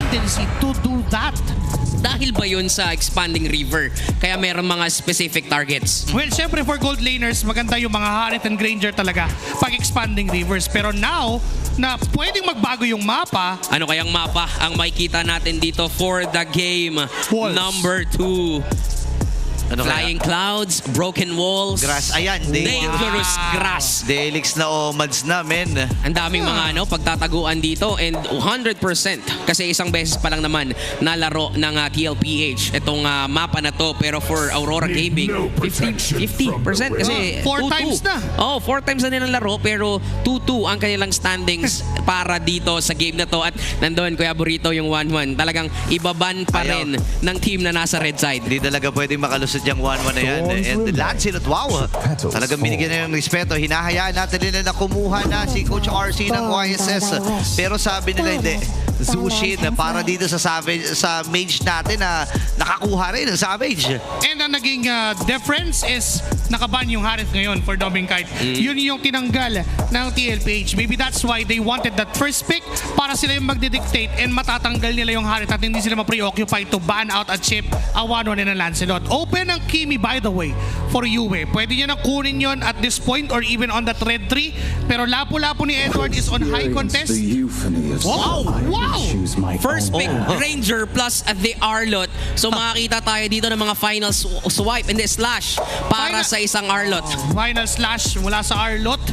tendency to do that. Dahil ba yun sa expanding river? Kaya meron mga specific targets. Well, syempre for gold laners, maganda yung mga Harith and Granger talaga pag expanding rivers. Pero now, na pwedeng magbago yung mapa, Ano kayang mapa ang makikita natin dito for the game? Walls. Number 2. Ano Flying Clouds, Broken Walls, Grass. Ayan. Dangerous Grass. Delix na Omads na, men. Ang daming mga pagtataguan dito and 100% kasi isang beses pa lang naman nalaro ng TLPH itong mapa na to, pero for Aurora Gaming 50% kasi 4 times na. 4 times na nilang laro, pero 2-2 ang kanilang standings para dito sa game na to. At nandoon Kuya Burrito yung 1-1. Talagang ibaban pa rin ng team na nasa red side. Hindi talaga pwedeng makalusot yung 1-1 na yan. And Lancelot, wow. Talagang binigyan na ng respeto. Hinahayaan natin nila na kumuha na si Coach RC ng YSS. Pero sabi nila hindi. Zushin para dito sa Savage, sa mage natin na nakakuha rin ng Savage. and ang naging difference is nakaban yung Harith ngayon for Doming Kite. Yun yung tinanggal ng TLPH. Maybe that's why they wanted that first pick para sila yung magdidictate and matatanggal nila yung Harith at hindi sila ma-preoccupied to ban out a chip, a 1-1 and a Lancelot. Open ang Kimi, by the way, for Yue. Pwede niya na kunin yun at this point or even on that red tree. Pero lapo-lapo ni Edward is on high contest. Wow! Wow! First pick, Ranger plus the Arlot. So makakita tayo dito ng mga final swipe and the slash para sa isang Arlot. Final slash mula sa Arlot.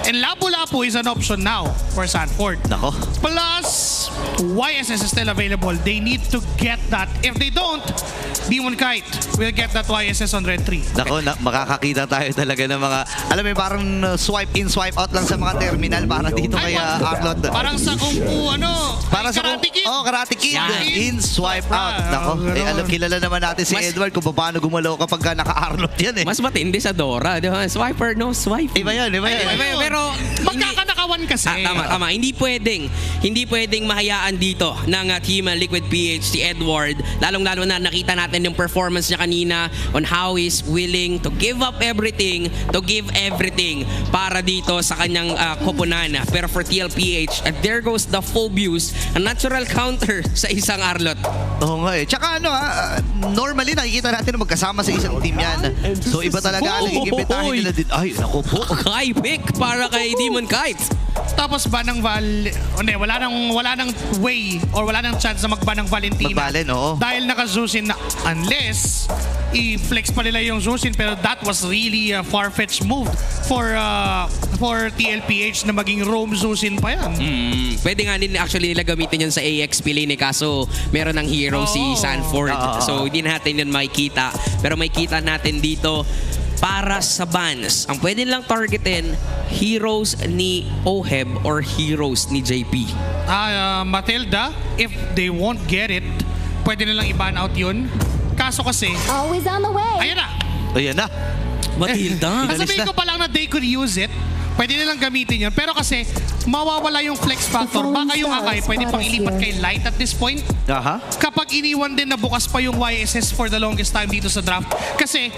And Lapu-Lapu is an option now for Sanford. Nako. Plus, YSS is still available. They need to get that. If they don't, Demon Kite will get that YSS on red 3. Nako, makakakita tayo talaga ng mga, alam mo, parang swipe in, swipe out lang sa mga terminal para dito kay Arlot. Parang sa Kung Fu, Para sa Karate Kid. Karate Kid. Yan. In, swipe out. Nako, alam, kilala naman natin si Edward kung paano gumalaw kapag naka-Arlot yan eh. Mas matindi sa Dora, di ba? Swiper, no swipe. Iba yan, iba yan. Pero magkakanakawan kasi. tama. Hindi pwedeng mahayaan dito ng Team Liquid PH si Edward. Lalong-lalo na nakita natin yung performance niya kanina on how he's willing to give up everything, to give everything para dito sa kanyang koponan. Pero for TLPH, there goes the Phobius, a natural counter sa isang Arlot. Oo nga eh. Tsaka normally nakikita natin na magkasama sa isang team yan. So iba talaga ang naging imbitahin nila din. Ay, naku po. High pick para kay Demon Kite. Tapos ba ng wala nang way or wala nang chance na magban ng Valentina. Magbalen, oo. Dahil naka-Zusin na unless i-flex pa nila yung Zusin, pero that was really a far-fetched move for TLPH na maging roam Zusin pa yan. Pwede nga din actually nila gamitin yun sa AXP lane kaso meron ng hero si Sanford. So hindi natin yun makikita. Pero makikita natin dito para sa bans. Ang pwede lang targetin, heroes ni Oheb or heroes ni JP. Matilda, if they won't get it, pwede nilang i-ban out yun. Kaso kasi, Always on the way. ayan na. Ayan na. Matilda. Sasabihin ko pa lang na they could use it. Pwede nilang gamitin yun. Pero kasi, mawawala yung flex factor. Baka yung Akai, pwede pang ilipat kay Light at this point. Aha. Kapag iniwan din na bukas pa yung YSS for the longest time dito sa draft. Kasi,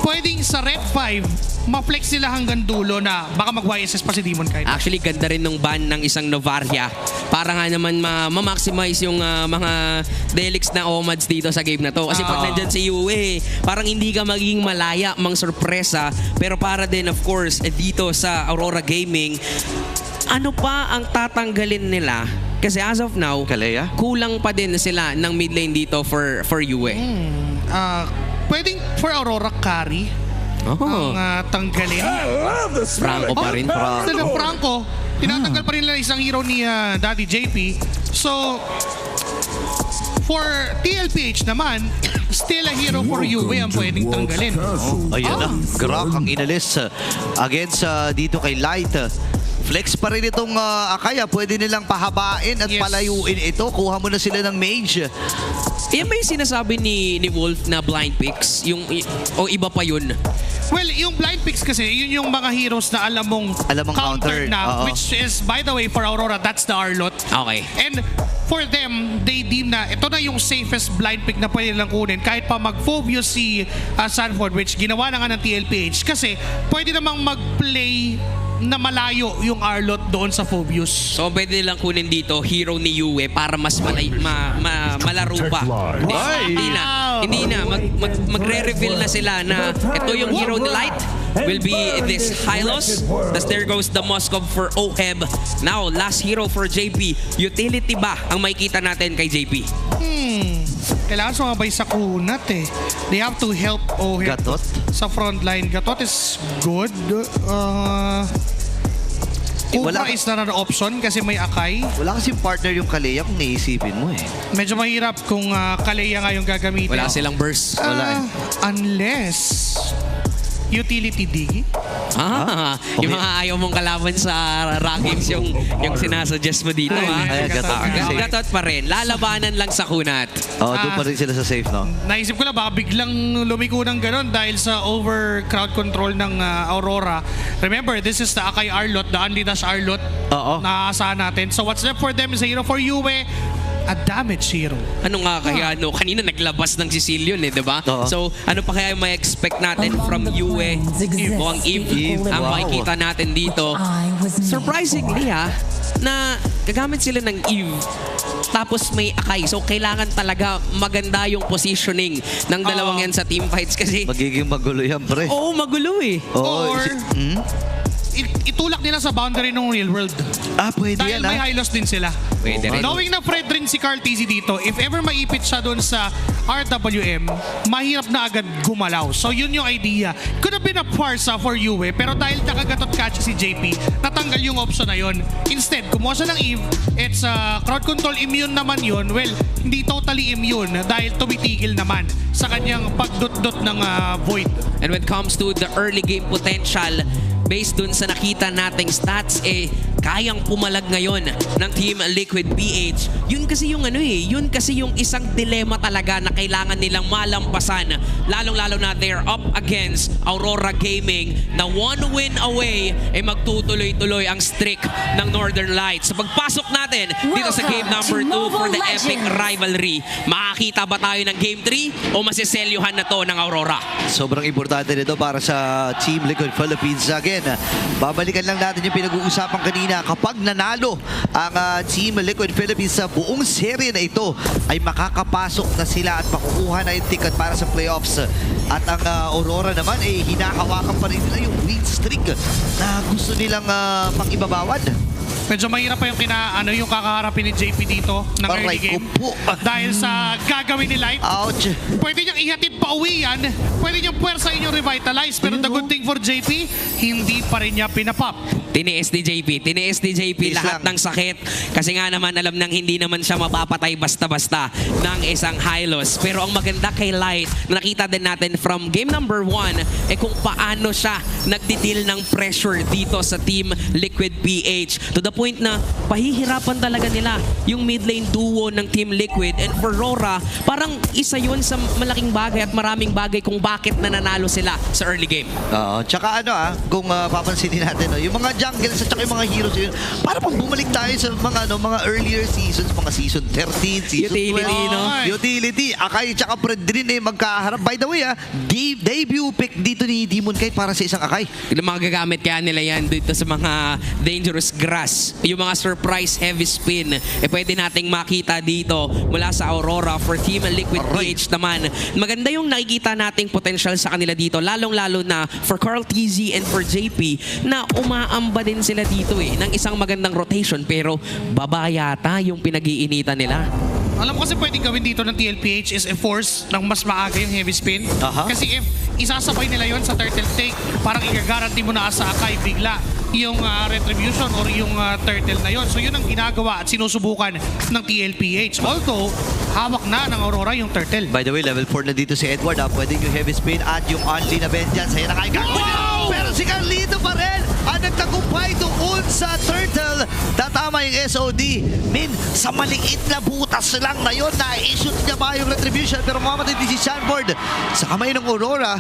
pwedeng sa Red 5, ma-flex nila hanggang dulo na baka mag-YSS pa si Demon Kite. Actually, ganda rin nung ban ng isang Novaria para nga naman ma-maximize yung mga Delix na Omads dito sa game na to. Kasi pag nandyan si Yue, parang hindi ka magiging malaya, mang sorpresa. Pero para din, of course, dito sa Aurora Gaming, ano pa ang tatanggalin nila? Kasi as of now, Kalea? kulang pa din sila ng mid lane dito for Yue. Pwedeng for Aurora carry ang tanggalin. Franco pa rin. Instead of Franco, tinatanggal pa rin nila isang hero ni Daddy JP. So, for TLPH naman, still a hero for Yue ang pwedeng tanggalin. Ayan na. Grak ang inalis against dito kay Light. Flex pa rin itong Akaya. Pwede nilang pahabain at palayuin ito. Kuha mo na sila ng mage. Yan ba yung sinasabi ni Wolf na blind picks? O iba pa yun? Well, yung blind picks kasi, yun yung mga heroes na alam mong counter na. Which is, by the way, for Aurora, that's the Arlot. Okay. And for them, they deem na ito na yung safest blind pick na pwede nilang kunin. Kahit pa mag-Phobius si Sanford, which ginawa na nga ng TLPH. Kasi pwede namang mag-play na malayo yung Arlot doon sa Phobius. So pwede nilang kunin dito hero ni Yue para mas malaro pa. Hindi na magre-reveal na sila na ito yung hero ni Light will be this Hylos. Thus there goes the Moskov for Oheb. Now last hero for JP. Utility ba ang makikita natin kay JP? Kailangan sumabay sa kunat eh. They have to help Oheb Gatot? sa front line. Gatot is good. Upa is not an option kasi may Akai. Wala kasing partner yung Kalea kung naisipin mo eh. Medyo mahirap kung Kalea nga yung gagamitin. Wala silang burst. Wala eh. Unless utility D. Yung mga ayaw mong kalaban sa rankings yung sinasuggest mo dito. Ay, Gatot pa rin. Lalabanan lang sa kunat. Doon pa rin sila sa safe, no? Naisip ko lang baka biglang lumiko ng gano'n dahil sa over crowd control ng Aurora. Remember, this is the Akai Arlot, the Only Dash Arlot na aasahan natin. So what's left for them is a hero for Yue, a damage hero. Ano nga kaya, no? Kanina naglabas ng Sicilian eh, di ba? So, ano pa kaya may expect natin from Yue? Mukhang Eve ang makikita natin dito. Surprisingly na gagamit sila ng Eve tapos may Akai. So, kailangan talaga maganda yung positioning ng dalawang yan sa team fights kasi Magiging magulo yan, pre. oo, magulo eh. Or itulak nila sa boundary ng real world. Pwede Dahil yan, may Hylos din sila. Pwede rin. Knowing na Fred rin si Carl TZ dito, if ever maipit siya doon sa RWM, mahirap na agad gumalaw. So yun yung idea. Could have been a Parsa for Yue, pero dahil nakagatot catch si JP, natanggal yung option na yun. Instead, kumuha siya ng Eve, it's crowd control immune naman yun. Well, hindi totally immune dahil tumitigil naman sa kanyang pagdot-dot ng Void. And when it comes to the early game potential, based dun sa nakita nating stats, kayang pumalag ngayon ng Team Liquid PH. Yun kasi yung isang dilema talaga na kailangan nilang malampasan. Lalong-lalo na they're up against Aurora Gaming na one win away magtutuloy-tuloy ang streak ng Northern Lights. Sa pagpasok natin dito sa game number 2 for the epic rivalry, makakita ba tayo ng game 3 o masiselyuhan na to ng Aurora? Sobrang importante nito para sa Team Liquid Philippines. Again, babalikan lang natin yung pinag-uusapan kanina. Kapag nanalo ang Team Liquid Philippines sa buong serye na ito, ay makakapasok na sila at makukuha na yung ticket para sa playoffs. At ang Aurora naman ay hinahawakan pa rin nila yung win streak na gusto nilang pang-ibabawad. Medyo mahirap pa yung kakaharapin ni JP dito ng early game. Dahil sa gagawin ni Light. Ouch. Pwede niyang ihatid pa uwi yan. Pwede niyang puwersa inyong revitalize. Pero the good thing for JP, hindi pa rin niya pinapop. Tiniis ni JP lahat ng sakit. Kasi nga naman alam nang hindi naman siya mapapatay basta-basta ng isang Hylos. Pero ang maganda kay Light, nakita din natin from game number 1, kung paano siya nagdi-deal ng pressure dito sa Team Liquid PH. To the point na pahihirapan talaga nila yung mid lane duo ng Team Liquid. And for Aurora, parang isa yun sa malaking bagay at maraming bagay kung bakit nananalo sila sa early game. Tsaka kung papansinin natin, yung mga jungles at yung mga heroes yun, para pang bumalik tayo sa mga earlier seasons, mga season 13, season 12. Utility. Akai tsaka Fred din magkaharap. By the way, debut pick dito ni Demon Kite para sa isang Akai. Mga gagamit kaya nila yan dito sa mga dangerous grass. Yung mga surprise heavy spin, pwede nating makita dito mula sa Aurora. For Team Liquid PH naman, maganda yung nakikita nating potential sa kanila dito, lalong-lalo na for Carl TZ and for JP na umaamba din sila dito ng isang magandang rotation, pero baba yata yung pinag-iinitan nila. Alam ko kasi pwedeng gawin dito ng TLPH is enforce ng mas maaga yung heavy spin. Kasi if isasabay nila yon sa turtle take, parang i-guarantee mo na sa Akai bigla yung retribution or yung turtle na yon. So yun ang ginagawa at sinusubukan ng TLPH. Although, hawak na ng Aurora yung turtle. By the way, level 4 na dito si Edward. Pwedeng yung heavy spin at yung only na vengeance. Ayan na kayo. Pero si Carlito pa rin ang nagtagumpay doon sa turtle. Tatama yung SOD. Sa maliit na butas lang na yun, na-shoot niya ba yung retribution, pero mamamatay din si Shanford sa kamay ng Aurora.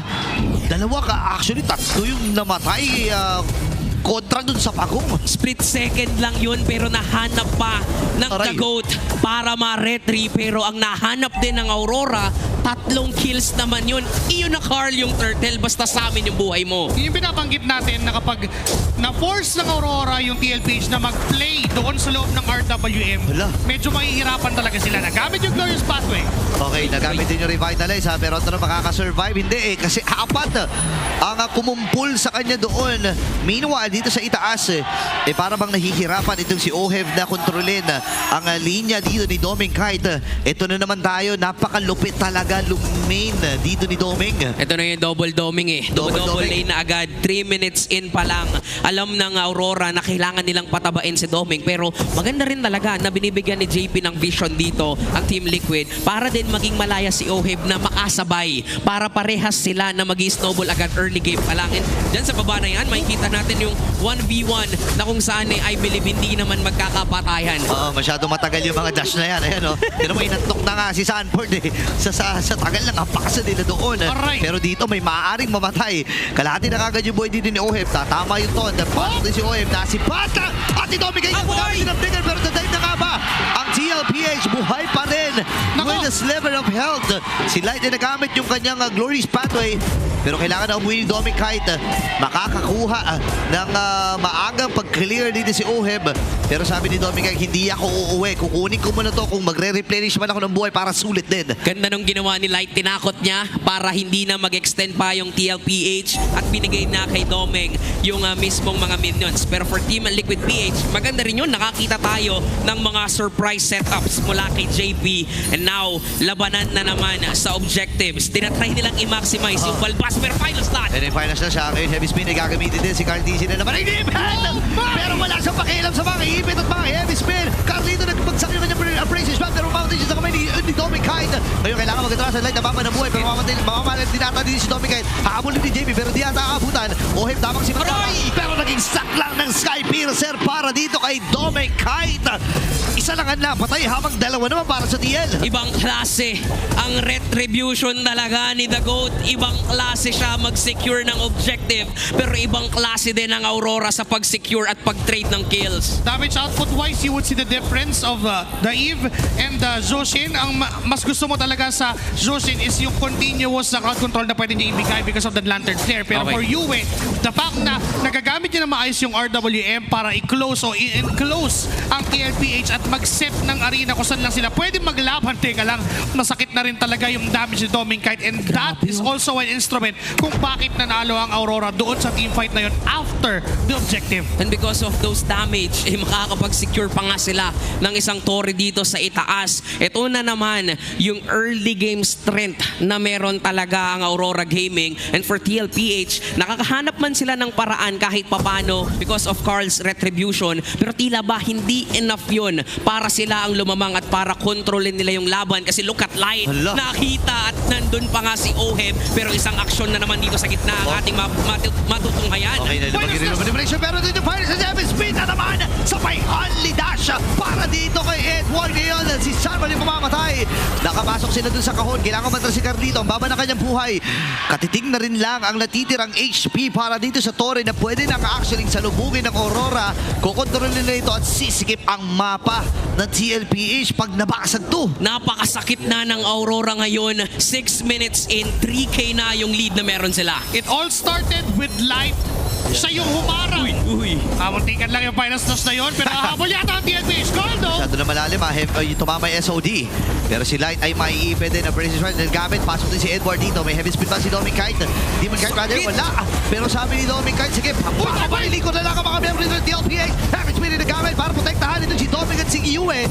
Actually tatlo yung namatay kontra dun sa pagong. Split second lang yun, pero nahanap pa ng The Goat para ma-retry. Pero ang nahanap din ng Aurora 3 kills naman yun. Iyon na Carl yung turtle, basta sa amin yung buhay mo. Yung binabanggit natin na kapag na-force ng Aurora yung TLPH na mag-play doon sa loob ng RWM, Hala. medyo mahihirapan talaga sila. Nagamit yung Glorious Pathway. Okay, nagamit din yung Revitalize ha, pero ito na makakasurvive. Hindi kasi apat ang kumumpul sa kanya doon. Meanwhile, dito sa itaas, para bang nahihirapan itong si Ohev na kontrolin ang linya dito ni Doming Kite. Ito na naman tayo, napakalupit talaga lumain dito ni Doming. Ito na yung double doming eh. Double lane na agad. 3 minutes in pa lang. Alam ng Aurora na kailangan nilang patabain si Doming. Pero maganda rin talaga na binibigyan ni JP ng vision dito ang Team Liquid para din maging malaya si Oheb na makasabay. Para parehas sila na mag-snowball agad early game pa lang. And dyan sa baba na yan, makikita natin yung 1v1 na kung saan I believe hindi naman magkakapatayan. Oo, masyado matagal yung mga dash na yan. Ayan o. Pero may nantok na nga si Sanford eh. Sa tagal ng apaksa nila doon. Aray. Pero dito may maaaring mamatay. Kalahati na kagad yung boy dito ni Oheb. Tatama yung ton. Pasok din si Oheb. Nasipata! At ito bigay niya magamit ng trigger. Pero the-dive na nga ba? Ang TLPH buhay pa rin. With this level of health. Si Light ay nagamit yung kanyang Glorious Pathway. Pero kailangan na umuwi ni Doming Kite. Makakakuha ng maagang pag-clear dito si Oheb. Pero sabi ni Doming Kite, hindi ako uuwi. Kukunin ko muna to kung magre-replenish man ako ng buhay para sulit din. Ganda nung ginawa ni Light. Tinakot niya para hindi na mag-extend pa yung TLPH at binigay na kay Doming yung mismong mga minions. Pero for Team Liquid PH, maganda rin yun. Nakakita tayo ng mga surprise setups mula kay JP. And now, labanan na naman sa objectives. Tinatry nilang i-maximize yung balbas pero final slot. And then finals na siya. Ngayon, heavy spin ay gagamitin din si Cartesi na naman. Pero wala siyang pakialam sa mga ipit at mga heavy spin. Carlito nagpagsak yung kanyang appraisal shot pero mountain siya sa kamay ni Doming Kite. Ngayon, kailangan mag-atras ang Light na mama ng buhay pero mamamalit din ata din si Doming Kite. Hahabulin ni JP pero di ata aabutan. Oheb tamang si Maroy. Pero naging sack lang ng Sky Piercer para dito kay Doming Kite. Isa lang ang napatay habang dalawa naman para sa TL. Ibang klase ang retribution talaga ni The GOAT. Ibang klase siya mag-secure ng objective. Pero ibang klase din ang Aurora sa pag-secure at pag-trade ng kills. Damage output wise, you would see the difference of the Eve and Zoshin. Ang mas gusto mo talaga sa Zoshin is yung continuous na crowd control na pwede niya ibigay because of the Lantern Flare. Pero Okay. for Yue, the fact na nagagamit niya na maayos yung RWM para i-close o i-enclose ang TLPH at mag-set ng arena kung saan lang sila pwede maglaban. Teka lang, masakit na rin talaga yung damage ni Doming Kite and that is also an instrument kung bakit nanalo ang Aurora doon sa teamfight na yun after the objective. And because of those damage, makakapag-secure pa nga sila ng isang torre dito sa itaas. Ito na naman yung early game strength na meron talaga ang Aurora Gaming. And for TLPH, nakakahanap man sila ng paraan kahit papano because of Carl's retribution. Pero tila ba hindi enough yun para sila ang lumamang at para kontrolin nila yung laban. Kasi look at Light, Hala. nakita at nandun pa nga si Oheb. Pero isang aksyon na naman dito sa gitna ang ating matutunghayan. Okay, nalibagin rin naman yung pero dito fire sa 7 speed na naman sa may only dash para dito kay Edward ngayon. Si Sharman yung mamamatay. Nakapasok sila dun sa kahon. Kailangan matras si Carlito. Ang baba na kanyang buhay. Katiting na rin lang ang natitirang HP para dito sa torre na pwede nang actually salubungin ng Aurora. Kukontrolin nila ito at sisikip ang mapa ng TLPH pag nabasag to. Napakasakit na ng Aurora ngayon. 6 minutes in, 3K na yung lead na meron sila. It all started with Light. Siya yung humarang. Uy. Muntikan lang yung final toss na yun, pero habol yata ang TLPH. Goldo! Masyado na malalim yung tumama yung SOD. Pero si Light ay maiipid din. Ang British Ride gamit. Pasok din si Edward dito. May heavy speed pa si Doming Kite. Demon Kite rather wala. Pero sabi ni Doming Kite, sige, papapaili ko na lang ang mga members ng TLPH. Heavy speed na gamit para protektahan ito si Doming at si Yue.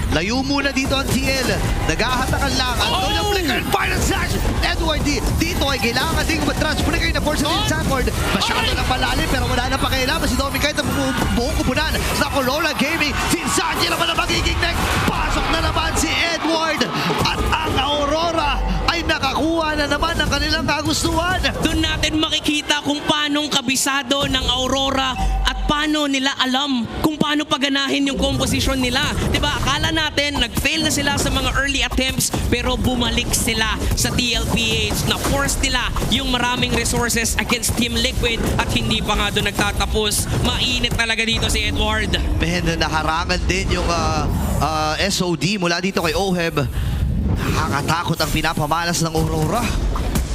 Layo muna dito ang TL. Naghahatakan lang. Ang doon yung flicker. Final slash. Edward dito ay kailangan ding matras. Flicker na force din Sanford. Masyado ng malalim pero wala na pakialam. Si Doming Kite ang buong kupunan sa Corona Gaming. Sinsaji naman ang magiging next. Pasok na naman si Edward. At ang Aurora ay nakakuha na naman ng kanilang kagustuhan. Doon natin makikita kung paanong kabisado ng Aurora at paano nila alam kung paano paganahin yung composition nila. Diba? Akala natin nag-fail na sila sa mga early attempts pero bumalik sila sa TLPH na force nila yung maraming resources against Team Liquid at hindi pa nga doon nagtatapos. Mainit talaga dito si Edward. Men, naharangan din yung SOD mula dito kay Oheb. Nakakatakot ang pinapamalas ng Aurora.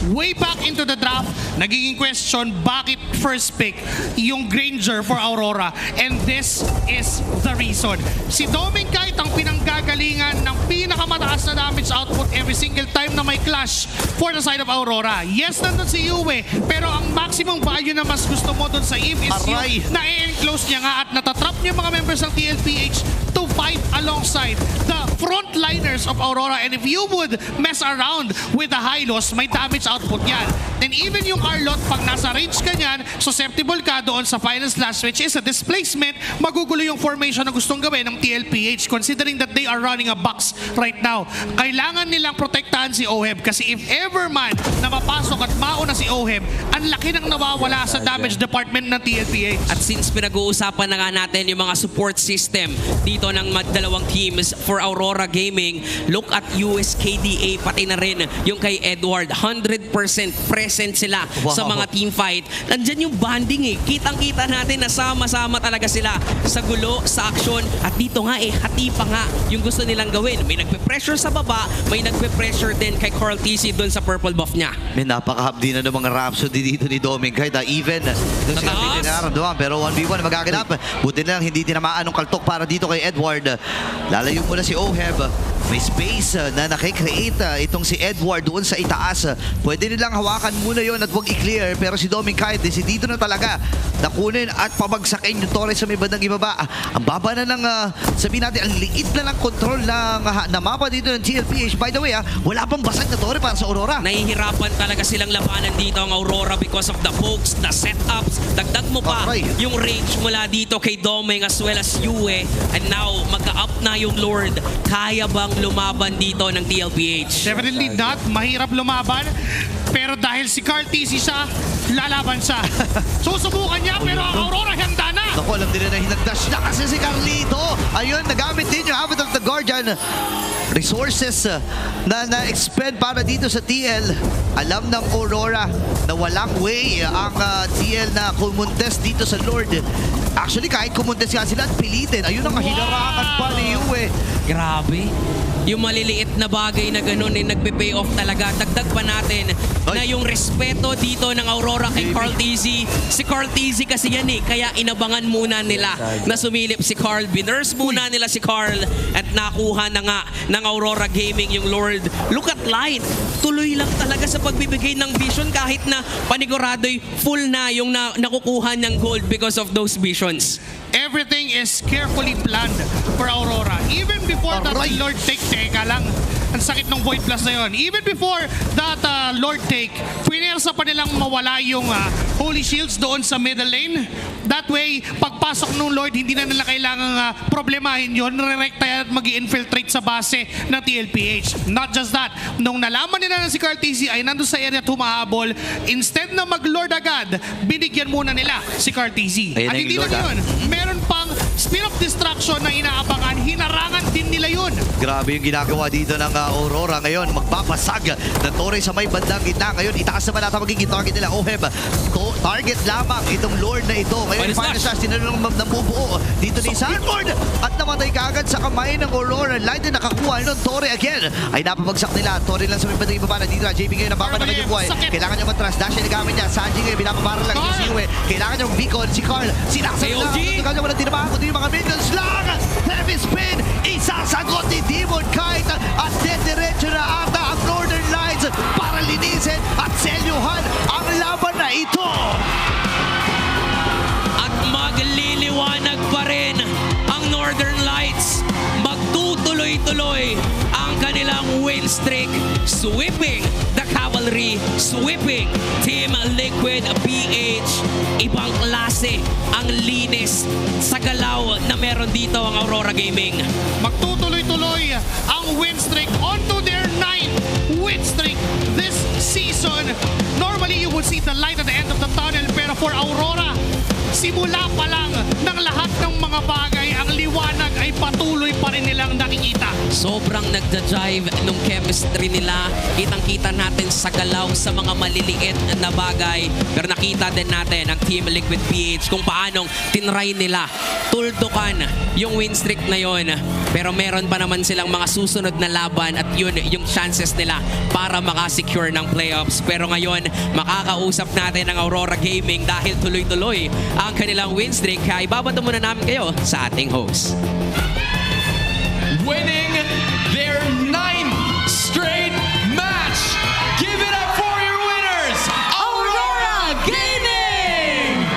Way back into the draft, nagiging question, bakit first pick yung Granger for Aurora? And this is the reason. Si Doming Kite ang pinanggagalingan ng pinakamataas na damage output every single time na may clash for the side of Aurora. Yes, nandun si Yue, pero ang maximum value na mas gusto mo dun sa Eve is Aray! yung na-enclose niya nga at natatrap niya mga members ng TLPH to fight alongside the frontliners of Aurora. And if you would mess around with the high loss, may damage output yan. Then even yung Arlot, pag nasa range ka niyan, susceptible ka doon sa final slash, which is a displacement, magugulo yung formation na gustong gawin ng TLPH considering that they are running a box right now. Kailangan nilang protektahan si Oheb kasi if ever man na mapasok at mauna si Oheb, ang laki ng nawawala sa damage department ng TLPH. At since pinag-uusapan na nga natin yung mga support system dito ng dalawang teams for Aurora Gaming, look at USKDA pati na rin yung kay Edward. 100% present sila sa mga team fight. Nandyan yung bonding eh. Kitang-kita natin na sama-sama talaga sila sa gulo, sa action. At dito nga hati pa nga yung gusto nilang gawin. May nagpe-pressure sa baba, may nagpe-pressure din kay Carl TC doon sa purple buff niya. May napaka-habdi na ng mga Rhapsody dito ni Doming. Kahit even, ito sila pinararamdaman. Pero 1v1 magaganap. Buti na lang hindi tinamaan ng kaltok para dito kay Edward. Lalayo muna si Oheb. May space na nakikreate itong si Edward doon sa itaas. Pwede nilang hawakan muna yon at huwag i-clear. Pero si Doming kahit decidido na talaga na kunin at pabagsakin yung Torres sa may bandang ibaba. Ang baba na ng, sabihin natin, ang liit na lang control na mapa dito ng TLPH. By the way, wala pang basag na Torre para sa Aurora. Nahihirapan talaga silang labanan dito ang Aurora because of the pokes, the setups. Dagdag mo pa yung range mula dito kay Doming as well as Yue. And now, magka-up na yung Lord. Kaya bang lumaban dito ng TLPH? Definitely not. Mahirap lumaban. Pero dahil si Carl TC siya, lalaban siya. Susubukan niya pero ang Aurora handa na. Naku, alam din na hinagdash na kasi si Carlito. Ayun, nagamit din yung Abbot of the Guardian resources na na-expend para dito sa TL. Alam ng Aurora na walang way ang TL na kumontes dito sa Lord. Actually, kahit kumontes nga sila at pilitin, ayun ang hinarakan pa ni Yue. Grabe. Yung maliliit na bagay na ganun nagpe-pay off talaga. Dagdag pa natin na yung respeto dito ng Aurora kay Carl TZ. Si Carl TZ kasi yan kaya inabangan muna nila na sumilip si Carl. Binurse muna nila si Carl at nakuha na nga ng Aurora Gaming yung Lord. Look at Light. Tuloy lang talaga sa pagbibigay ng vision kahit na panigurado'y full na yung nakukuha ng gold because of those visions. Everything is carefully planned for Aurora. Even before that Lord take, teka lang, ang sakit ng Void Blast na yun. Even before that Lord take, pinersa pa nilang mawala yung Holy Shields doon sa middle lane. That way, pagpasok ng Lord, hindi na nila kailangang problemahin yun. Re-recta yan at mag-infiltrate sa base ng TLPH. Not just that, nung nalaman nila na si Carl TC ay nandun sa area at humahabol, instead na mag-Lord agad, binigyan muna nila si Carl TC. At hindi na yun. Meron pang Spear of Destruction na inaabangan, hinarangan din nila yun. Grabe yung ginagawa dito ng Aurora ngayon. Magbabasag na Torre sa may bandang gitna. Ngayon, itaas naman natin magiging target nila. Oheb, target lamang itong Lord na ito. Ngayon, final slash, tinanong ng bubuo dito ni Sanford. At namatay kaagad sa kamay ng Aurora. Light na nakakuha nun. Torre again ay napabagsak nila. Torre lang sa may bandang ibaba na dito. JP ngayon nababan na kanyang buhay. Kailangan niya matras. Dash na gamit niya. Sanji ngayon, binapabaran lang si Yue. Kailangan niya beacon. Si Carl, sinaksan na. Kailangan niya walang tinabahan kundi yung mga minions lang. Heavy spin. Isasagot ni Demon Kite. At diretso na ata ang Northern Lights para linisin at selyuhan ang laban na ito. At magliliwanag pa rin ang Northern Lights. Magtutuloy-tuloy ang kanilang win streak, sweeping the Cavalry, sweeping Team Liquid PH. Ibang klase ang linis sa galaw na meron dito ang Aurora Gaming. Magtutuloy-tuloy ang win streak onto their 9th win streak this season. Normally, you would see the light at the end of the tunnel, pero for Aurora, simula pa lang ng lahat ng mga bagay, ang liwanag ay patuloy pa rin nilang nakikita. Sobrang nagda-drive nung chemistry nila. Kitang-kita natin sa galaw sa mga maliliit na bagay. Pero nakita din natin ang Team Liquid PH kung paanong tinry nila tuldukan yung win streak na yon. Pero meron pa naman silang mga susunod na laban at yun yung chances nila para makasecure ng playoffs. Pero ngayon, makakausap natin ang Aurora Gaming dahil tuloy-tuloy ang kanilang win streak. Kaya ibabato muna namin kayo sa ating host. Winning their 9th straight match. Give it up for your winners, Aurora Gaming!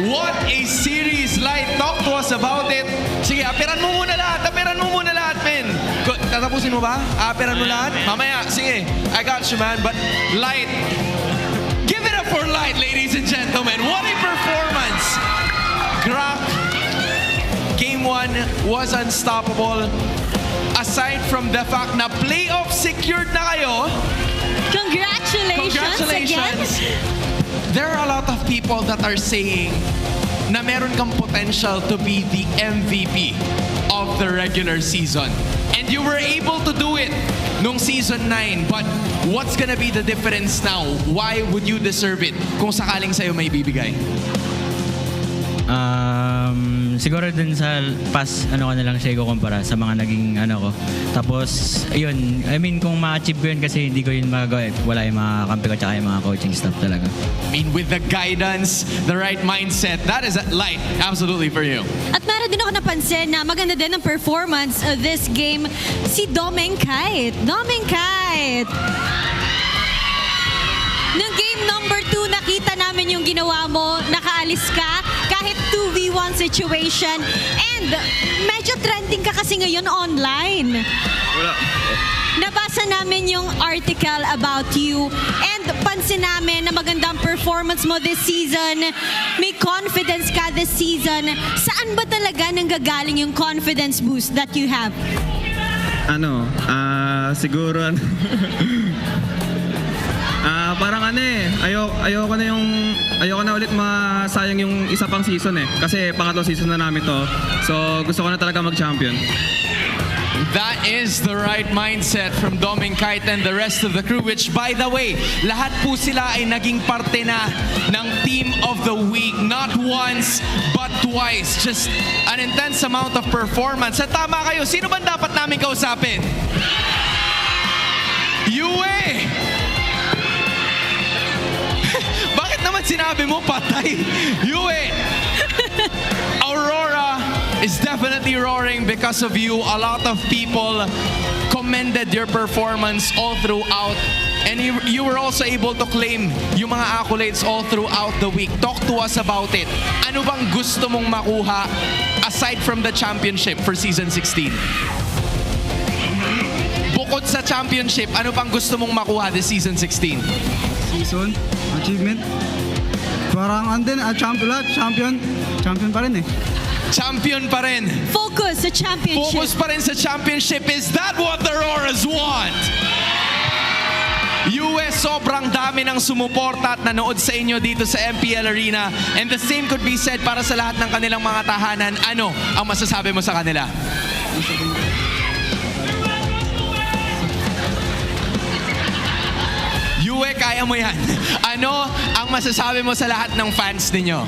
What a series, Light. Talk to us about it. Sige, apiran mo muna lahat, men. Tatapusin mo ba? Apiran mo lahat? Mamaya, sige. I got you, man. But Light, give it up for Light, ladies and gentlemen. What a performance. Grok, Game 1 was unstoppable. Aside from the fact na playoff secured na kayo, Congratulations again. There are a lot of people that are saying na meron kang potential to be the MVP of the regular season. And you were able to do it nung season 9. But what's gonna be the difference now? Why would you deserve it kung sakaling sa'yo may bibigay? Siguro dun sa past ko na lang siya ikukumpara sa mga naging ko. Tapos, ayun, I mean, kung ma-achieve ko yun kasi hindi ko yun magagawa. Wala yung mga kampi ko tsaka yung mga coaching staff talaga. I mean, with the guidance, the right mindset, that is Light, absolutely for you. At meron din ako napansin na maganda din ang performance of this game si Domeng Kite. Nung game number 2, nakita namin yung ginawa mo, nakaalis ka kahit 2v1 situation. And medyo trending ka kasi ngayon online. Nabasa namin yung article about you and pansin namin na magandang performance mo this season. May confidence ka this season. Saan ba talaga nanggagaling yung confidence boost that you have? Siguro parang ayoko na ulit masayang yung isa pang season kasi pangatlong season na namin to. So gusto ko na talaga mag-champion. That is the right mindset from Domeng Kite and the rest of the crew, which by the way, lahat po sila ay naging parte na ng Team of the Week. Not once, but twice. Just an intense amount of performance. At tama kayo, sino ba dapat namin kausapin? Yue! Bakit naman sinabi mo patay? Yue! Aurora is definitely roaring because of you. A lot of people commended your performance all throughout. And you were also able to claim yung mga accolades all throughout the week. Talk to us about it. Ano bang gusto mong makuha aside from the championship for season 16? Bukod sa championship, ano pang gusto mong makuha this season 16? Season, achievement. Parang champion pa rin Champion pa rin. Focus sa championship. Focus pa rin sa championship. Is that what the Auroras want? US, sobrang dami ng sumuporta at nanood sa inyo dito sa MPL Arena. And the same could be said para sa lahat ng kanilang mga tahanan. Ano ang masasabi mo sa kanila? Yue, kaya mo yan. Ano ang masasabi mo sa lahat ng fans ninyo?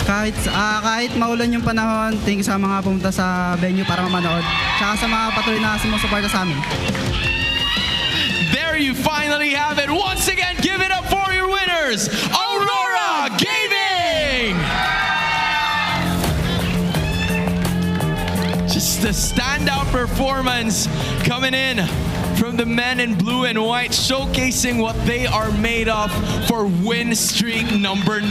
Kahit maulan yung panahon, thank you sa mga pumunta sa venue para manood. Tsaka sa mga patuloy na sumusuporta sa amin. There you finally have it. Once again, give it up for your winners, Aurora Gaming! Just a standout performance coming in from the men in blue and white, showcasing what they are made of for win streak number 9.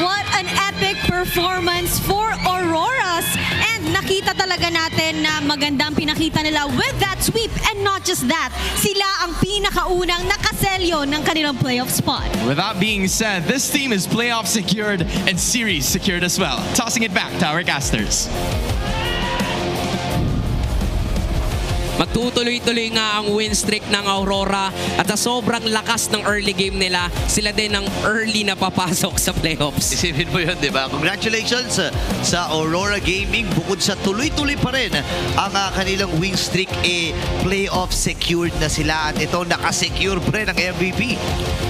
What an epic performance for Auroras. And nakita talaga natin na magandang pinakita nila with that sweep. And not just that, sila ang pinakaunang nakaselyo ng kanilang playoff spot. With that being said, this team is playoff secured and series secured as well. Tossing it back to our casters. Magtutuloy-tuloy nga ang win streak ng Aurora at sa sobrang lakas ng early game nila, sila din ang early na papasok sa playoffs. Isipin mo yun, di ba? Congratulations sa Aurora Gaming. Bukod sa tuloy-tuloy pa rin ang kanilang win streak, playoff secured na sila at ito nakasecure pa rin ang MVP.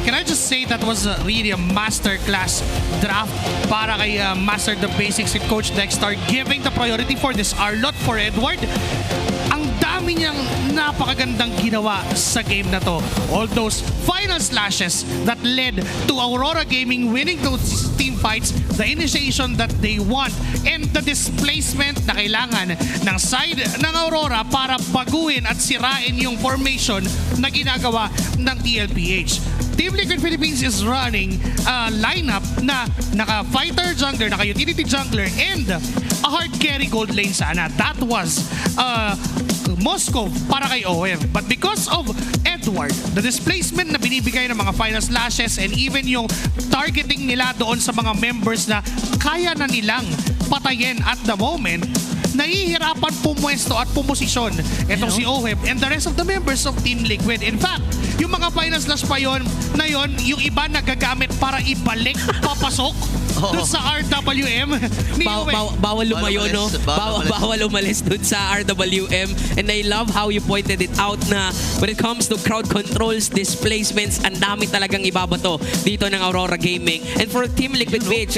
Can I just say that was really a masterclass draft para kay Master the Basics with Coach Dexter, giving the priority for this Arlot for Edward. Ang dami niyang napakagandang ginawa sa game na to. All those final slashes that led to Aurora Gaming winning those team fights, the initiation that they want, and the displacement na kailangan ng side ng Aurora para baguhin at sirain yung formation na ginagawa ng TLPH. Team Liquid Philippines is running a lineup na naka-fighter jungler, naka-utility jungler, and a hard carry gold lane sana. That was Moscow para kay OF. But because of Edward, the displacement na binibigay ng mga final slashes and even yung targeting nila doon sa mga members na kaya na nilang patayin at the moment, nahihirapan pumwesto at pumosisyon itong si Oheb and the rest of the members of Team Liquid. In fact, yung mga final slash pa yon, yung iba nagagamit para ibalik papasok dun sa RWM ni Bawal lumayo, no? Bawal umalis dun sa RWM. And I love how you pointed it out na when it comes to crowd controls, displacements, ang dami talagang ibabato dito ng Aurora Gaming. And for Team Liquid PH,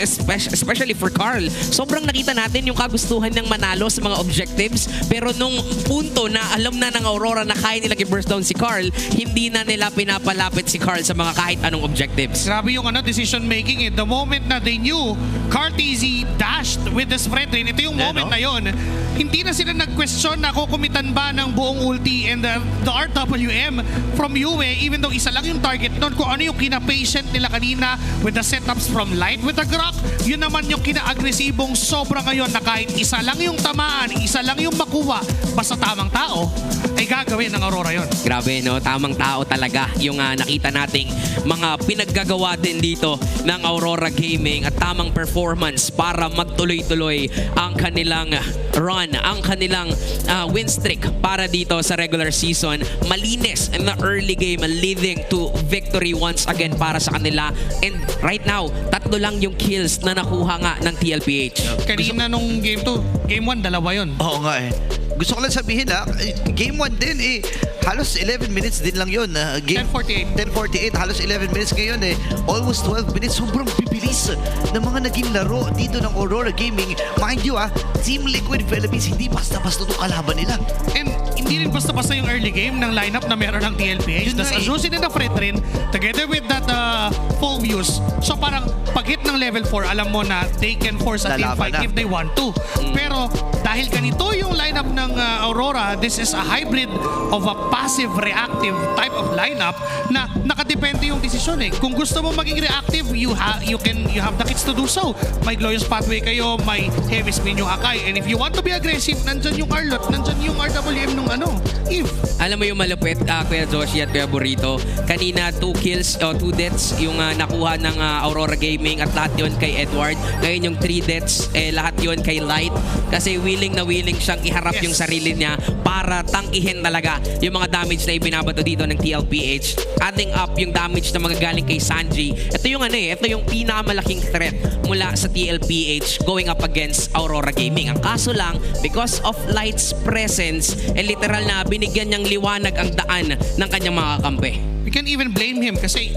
especially for Carl, sobrang nakita natin yung kagustuhan ng manalo sa mga objectives. Pero nung punto na alam na ng Aurora na kaya nilang i-burst down si Carl, hindi na nila pinapalapit si Carl sa mga kahit anong objectives. Grabe yung decision making. The moment na they knew Carl TZ dashed with his brethren, ito yung moment na yon. Hindi na sila nag-question na kukumitan ba ng buong ulti and the RWM from Yue, even though isa lang yung target nun, kung ano yung kina-patient nila kanina with the setups from Light with the Grok, yun naman yung kina-agresibong sobra ngayon na kahit isa lang yung tamaan, isa lang yung makuha, basta tamang tao, ay gagawin ng Aurora yon. Grabe, no? Tamang tao talaga yung nakita nating mga pinaggagawa din dito ng Aurora Gaming at tamang performance para magtuloy-tuloy ang kanilang run, ang kanilang win streak para dito sa regular season. Malinis in the early game leading to victory once again para sa kanila. And right now, 3 lang yung kills na nakuha nga ng TLPH. Kanina nung game 2, game 1, 2 yun. Oo nga eh. Gusto ko lang sabihin game 1 din halos 11 minutes din lang yun. Game 10:48, halos 11 minutes ngayon almost 12 minutes. Sobrang bibilis ng mga naging laro dito ng Aurora Gaming. Mind you Team Liquid Philippines, hindi basta-basta itong kalaban nila. And hindi rin basta-basta yung early game ng lineup na meron ng TLPH. That's Azusin and the Fredrin together with that full views. So parang pag-hit ng level 4, alam mo na they can force a team fight if they want to. Pero dahil ganito yung lineup ng Aurora, this is a hybrid of a passive-reactive type of lineup na nakadepende yung desisyon Kung gusto mo maging reactive, you have the kits to do so. May Glorious Pathway kayo, may Heavy Spin yung Akai. And if you want to be aggressive, nandyan yung Arlot, nandyan yung RWM nung Eve. Alam mo yung malupit, Kuya Joshi at Kuya Burrito, kanina 2 kills, 2 deaths yung nakuha ng Aurora Gaming at lahat yun kay Edward. Ngayon yung 3 deaths, lahat yun kay Light. Kasi willing na willing siyang iharap yung sarili niya para tangkihin talaga yung mga damage na ibinabato dito ng TLPH. Adding up yung damage na magagaling kay Sanji. Ito yung ito yung pinakamalaking threat mula sa TLPH going up against Aurora Gaming. Ang kaso lang, because of Light's presence, literal na binigyan niyang liwanag ang daan ng kanyang mga kakampi. We can't even blame him kasi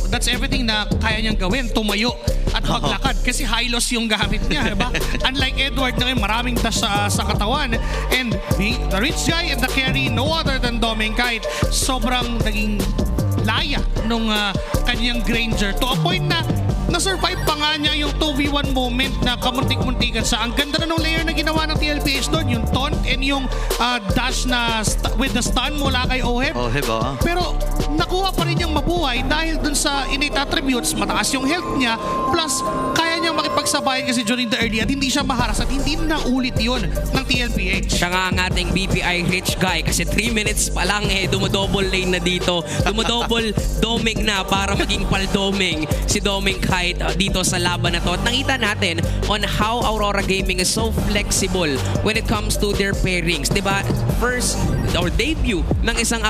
that's everything na kaya niyang gawin, tumayo at maglakad kasi high loss yung gamit niya, diba? Unlike Edward na maraming dash sa katawan, and the rich guy and the carry, no other than Domengkite, sobrang naging laya nung kanyang Granger to a point na na-survive pa nga niya yung 2v1 moment na kamuntik-muntikan siya. Ang ganda na nung layer na ginawa ng TLPH doon, yung taunt and yung dash na with the stun mula kay Oheb. Pero nakuha pa rin niyang mabuhay dahil dun sa innate attributes, mataas yung health niya, plus kaya niyang nakipagsabayan kasi during the early at hindi siya maharas at hindi na ulit yun ng TLPH. Siya nga ang ating BPI rich guy kasi 3 minutes pa lang dumodouble lane na dito. Dumodouble doming na para maging paldoming si Doming Kite dito sa laban na to. At nakita natin on how Aurora Gaming is so flexible when it comes to their pairings. Diba? First or debut ng isang